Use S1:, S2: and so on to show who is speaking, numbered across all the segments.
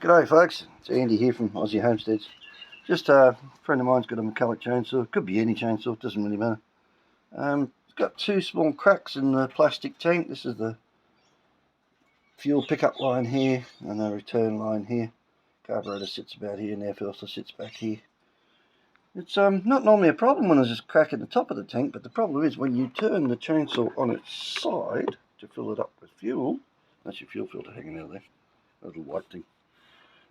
S1: G'day folks, it's Andy here from Aussie Homesteads. Just a friend of mine's got a metallic chainsaw, could be any chainsaw, doesn't really matter. It's got two small cracks in the plastic tank. This is the fuel pickup line here and the return line here. Carburetor sits about here and air filter sits back here. It's not normally a problem when there's just a crack in the top of the tank, but the problem is when you turn the chainsaw on its side to fill it up with fuel. That's your fuel filter hanging out there, that little white thing.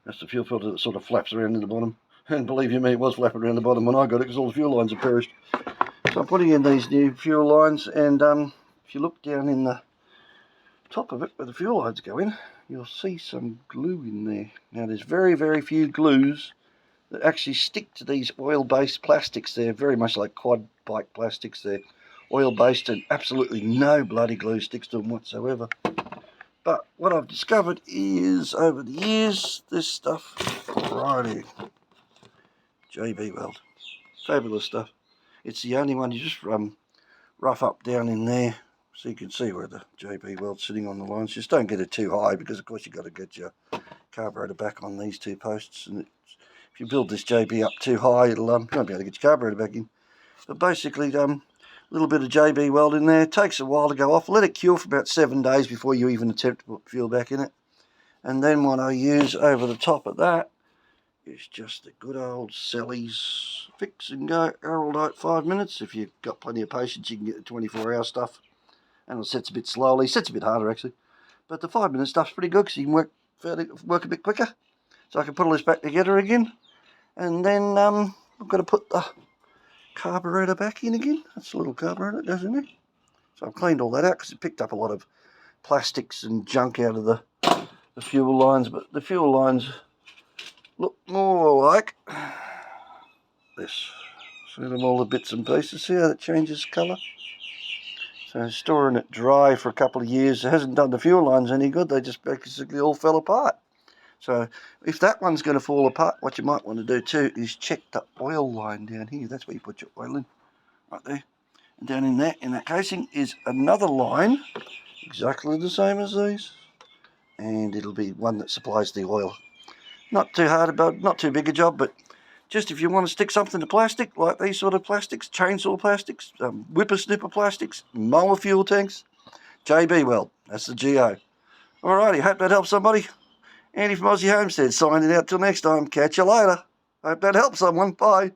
S1: That's the fuel filter that sort of flaps around in the bottom. And believe you me, it was flapping around the bottom when I got it because all the fuel lines have perished. So I'm putting in these new fuel lines, and if you look down in the top of it where the fuel lines go in, you'll see some glue in there. Now there's very, very few glues that actually stick to these oil-based plastics. They're very much like quad bike plastics. They're oil-based and absolutely no bloody glue sticks to them whatsoever. But what I've discovered is, over the years, this stuff right here, JB Weld, fabulous stuff. It's the only one. You just rough up down in there, so you can see where the JB Weld's sitting on the lines. Just don't get it too high, because of course you've got to get your carburetor back on these two posts. And if you build this JB up too high, you won't be able to get your carburetor back in. But basically, little bit of JB Weld in there. It takes a while to go off. Let it cure for about 7 days before you even attempt to put fuel back in it. And then what I use over the top of that is just the good old Sally's fix and go Araldite 5 minutes. If you've got plenty of patience, you can get the 24-hour stuff. And it sets a bit slowly. It sets a bit harder actually. But the 5-minute stuff's pretty good because you can work a bit quicker. So I can put all this back together again. And then I've got to put the carburetor back in again. That's the little carburetor that goes in there. So I've cleaned all that out because it picked up a lot of plastics and junk out of the fuel lines, but the fuel lines look more like this. See them, all the bits and pieces. See how it changes colour? So storing it dry for a couple of years, it hasn't done the fuel lines any good. They just basically all fell apart. So if that one's going to fall apart, what you might want to do too is check the oil line down here. That's where you put your oil in, right there. And down in that casing is another line, exactly the same as these. And it'll be one that supplies the oil. Not too hard about, not too big a job, but just if you want to stick something to plastic, like these sort of plastics, chainsaw plastics, whippersnipper plastics, mower fuel tanks, JB Weld, that's the GO. Alrighty, hope that helps somebody. Andy from Aussie Homestead signing out till next time. Catch you later. Hope that helps someone. Bye.